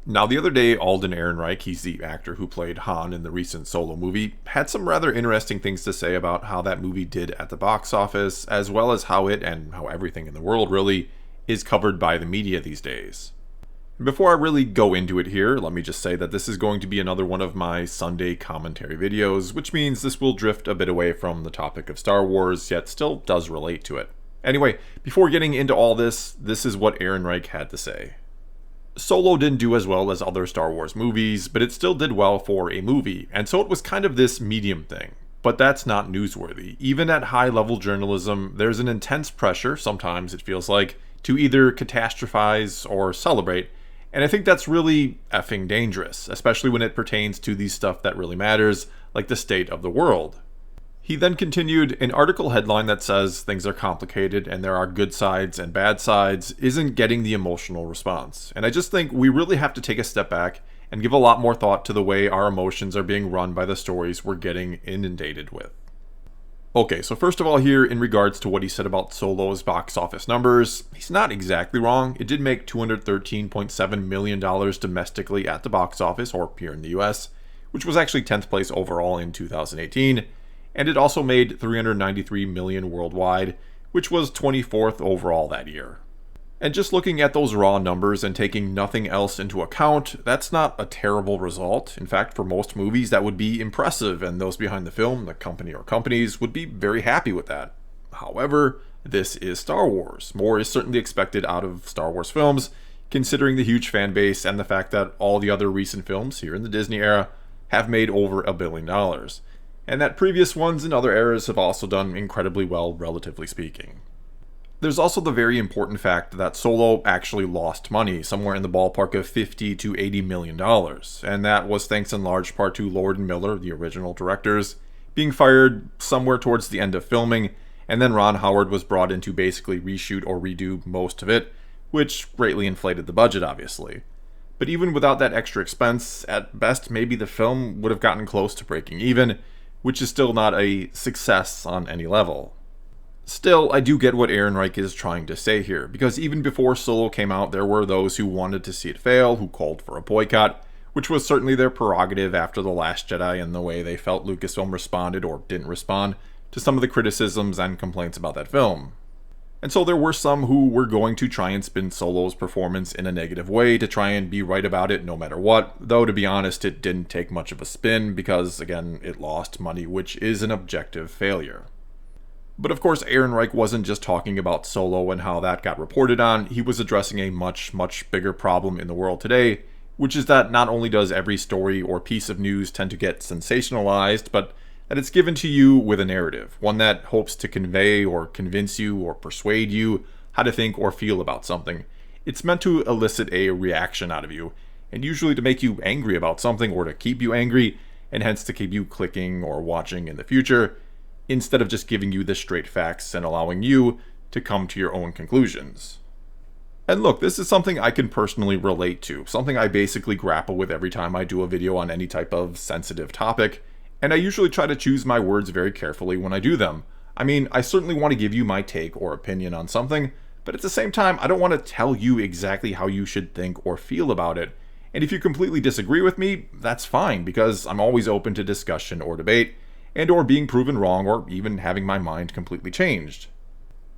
Now, the other day, Alden Ehrenreich, he's the actor who played Han in the recent Solo movie, had some rather interesting things to say about how that movie did at the box office, as well as how it, and how everything in the world really, is covered by the media these days. Before I really go into it here, let me just say that this is going to be another one of my Sunday commentary videos, which means this will drift a bit away from the topic of Star Wars, yet still does relate to it. Anyway, before getting into all this is what Ehrenreich had to say. Solo didn't do as well as other Star Wars movies, but it still did well for a movie, and so it was kind of this medium thing. But that's not newsworthy. Even at high-level journalism, there's an intense pressure, sometimes it feels like, to either catastrophize or celebrate, and I think that's really effing dangerous, especially when it pertains to the stuff that really matters, like the state of the world. He then continued, an article headline that says things are complicated and there are good sides and bad sides isn't getting the emotional response. And I just think we really have to take a step back and give a lot more thought to the way our emotions are being run by the stories we're getting inundated with. Okay, so first of all here, in regards to what he said about Solo's box office numbers, he's not exactly wrong. It did make $213.7 million domestically at the box office, or here in the US, which was actually 10th place overall in 2018. And it also made $393 million worldwide, which was 24th overall that year. And just looking at those raw numbers and taking nothing else into account, that's not a terrible result. In fact, for most movies, that would be impressive, and those behind the film, the company or companies, would be very happy with that. However, this is Star Wars. More is certainly expected out of Star Wars films, considering the huge fan base and the fact that all the other recent films here in the Disney era have made over $1 billion. And that previous ones in other eras have also done incredibly well, relatively speaking. There's also the very important fact that Solo actually lost money, somewhere in the ballpark of $50 to $80 million, and that was thanks in large part to Lord and Miller, the original directors, being fired somewhere towards the end of filming, and then Ron Howard was brought in to basically reshoot or redo most of it, which greatly inflated the budget, obviously. But even without that extra expense, at best maybe the film would have gotten close to breaking even, which is still not a success on any level. Still, I do get what Ehrenreich is trying to say here, because even before Solo came out, there were those who wanted to see it fail, who called for a boycott, which was certainly their prerogative after The Last Jedi and the way they felt Lucasfilm responded or didn't respond to some of the criticisms and complaints about that film. And so there were some who were going to try and spin Solo's performance in a negative way to try and be right about it no matter what, though to be honest it didn't take much of a spin because, again, it lost money, which is an objective failure. But of course Ehrenreich wasn't just talking about Solo and how that got reported on, he was addressing a much bigger problem in the world today, which is that not only does every story or piece of news tend to get sensationalized, but that it's given to you with a narrative, one that hopes to convey or convince you or persuade you how to think or feel about something. It's meant to elicit a reaction out of you, and usually to make you angry about something or to keep you angry, and hence to keep you clicking or watching in the future, instead of just giving you the straight facts and allowing you to come to your own conclusions. And look, this is something I can personally relate to, something I basically grapple with every time I do a video on any type of sensitive topic, and I usually try to choose my words very carefully when I do them. I mean, I certainly want to give you my take or opinion on something, but at the same time, I don't want to tell you exactly how you should think or feel about it. And if you completely disagree with me, that's fine, because I'm always open to discussion or debate, and or being proven wrong or even having my mind completely changed.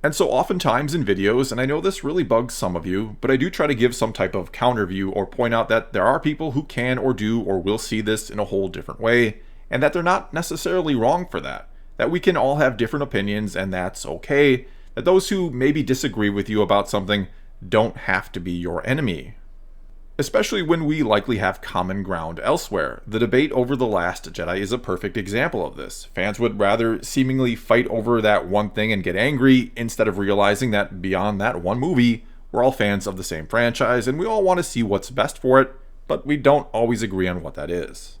And so oftentimes in videos, and I know this really bugs some of you, but I do try to give some type of counter view or point out that there are people who can or do or will see this in a whole different way, and that they're not necessarily wrong for that. That we can all have different opinions and that's okay. That those who maybe disagree with you about something don't have to be your enemy. Especially when we likely have common ground elsewhere. The debate over The Last Jedi is a perfect example of this. Fans would rather seemingly fight over that one thing and get angry instead of realizing that beyond that one movie, we're all fans of the same franchise and we all want to see what's best for it, but we don't always agree on what that is.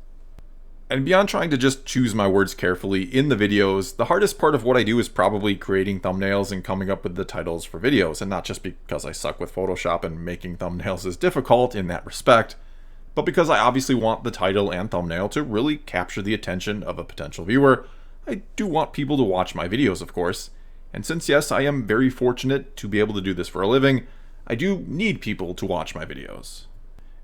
And beyond trying to just choose my words carefully in the videos, the hardest part of what I do is probably creating thumbnails and coming up with the titles for videos, and not just because I suck with Photoshop and making thumbnails is difficult in that respect, but because I obviously want the title and thumbnail to really capture the attention of a potential viewer. I do want people to watch my videos, of course, and since yes, I am very fortunate to be able to do this for a living, I do need people to watch my videos.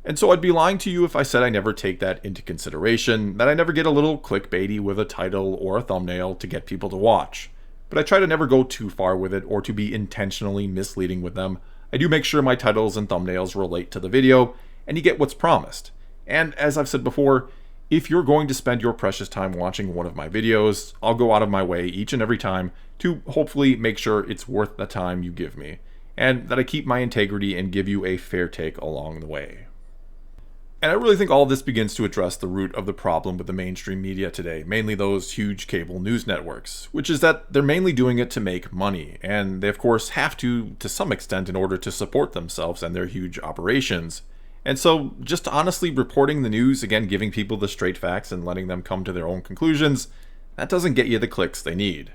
And so I'd be lying to you if I said I never take that into consideration, that I never get a little clickbaity with a title or a thumbnail to get people to watch. But I try to never go too far with it or to be intentionally misleading with them. I do make sure my titles and thumbnails relate to the video and you get what's promised. And as I've said before, if you're going to spend your precious time watching one of my videos, I'll go out of my way each and every time to hopefully make sure it's worth the time you give me, and that I keep my integrity and give you a fair take along the way. And I really think all of this begins to address the root of the problem with the mainstream media today, mainly those huge cable news networks, which is that they're mainly doing it to make money, and they of course have to some extent in order to support themselves and their huge operations. And so just honestly reporting the news, again giving people the straight facts and letting them come to their own conclusions, that doesn't get you the clicks they need.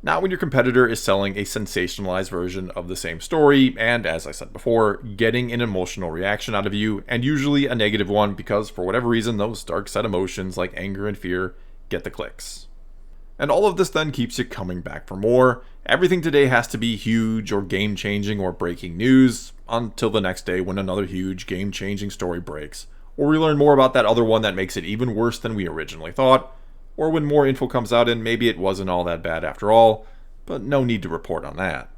Not when your competitor is selling a sensationalized version of the same story, and as I said before, getting an emotional reaction out of you, and usually a negative one because for whatever reason those dark set emotions like anger and fear get the clicks. And all of this then keeps you coming back for more. Everything today has to be huge or game-changing or breaking news, until the next day when another huge game-changing story breaks, or we learn more about that other one that makes it even worse than we originally thought, or when more info comes out and maybe it wasn't all that bad after all, but no need to report on that.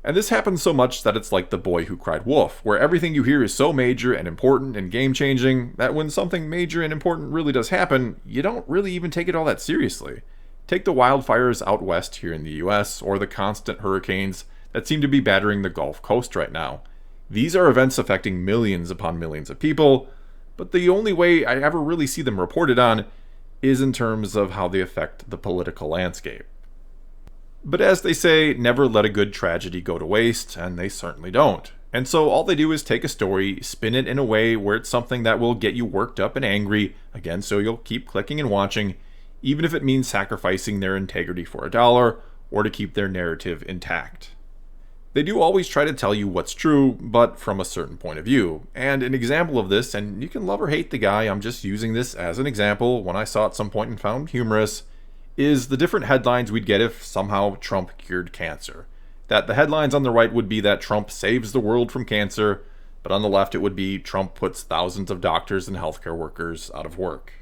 And this happens so much that it's like The Boy Who Cried Wolf, where everything you hear is so major and important and game-changing that when something major and important really does happen, you don't really even take it all that seriously. Take the wildfires out west here in the US, or the constant hurricanes that seem to be battering the Gulf Coast right now. These are events affecting millions upon millions of people, but the only way I ever really see them reported on is in terms of how they affect the political landscape. But as they say, never let a good tragedy go to waste, and they certainly don't. And so all they do is take a story, spin it in a way where it's something that will get you worked up and angry, again so you'll keep clicking and watching, even if it means sacrificing their integrity for a dollar, or to keep their narrative intact. They do always try to tell you what's true, but from a certain point of view. And an example of this, and you can love or hate the guy, I'm just using this as an example when I saw it at some point and found humorous, is the different headlines we'd get if somehow Trump cured cancer. That the headlines on the right would be that Trump saves the world from cancer, but on the left it would be Trump puts thousands of doctors and healthcare workers out of work.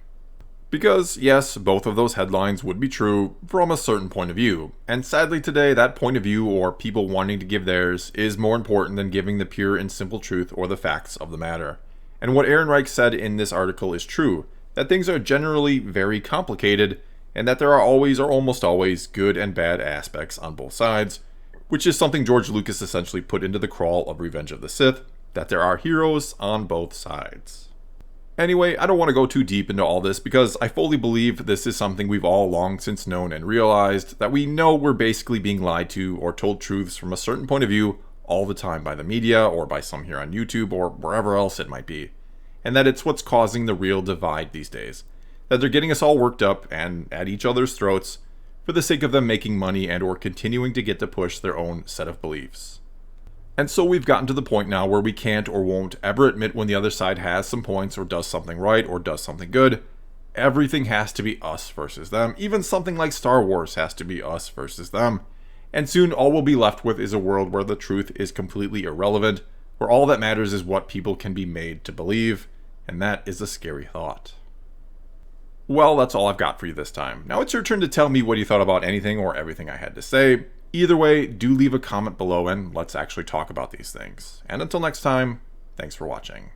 Because, yes, both of those headlines would be true from a certain point of view, and sadly today that point of view, or people wanting to give theirs, is more important than giving the pure and simple truth or the facts of the matter. And what Ehrenreich said in this article is true, that things are generally very complicated, and that there are always or almost always good and bad aspects on both sides, which is something George Lucas essentially put into the crawl of Revenge of the Sith, that there are heroes on both sides. Anyway, I don't want to go too deep into all this because I fully believe this is something we've all long since known and realized, that we know we're basically being lied to or told truths from a certain point of view all the time by the media or by some here on YouTube or wherever else it might be, and that it's what's causing the real divide these days, that they're getting us all worked up and at each other's throats for the sake of them making money and or continuing to get to push their own set of beliefs. And so we've gotten to the point now where we can't or won't ever admit when the other side has some points or does something right or does something good. Everything has to be us versus them. Even something like Star Wars has to be us versus them. And soon all we'll be left with is a world where the truth is completely irrelevant, where all that matters is what people can be made to believe, and that is a scary thought. Well, that's all I've got for you this time. Now it's your turn to tell me what you thought about anything or everything I had to say. Either way, do leave a comment below and let's actually talk about these things. And until next time, thanks for watching.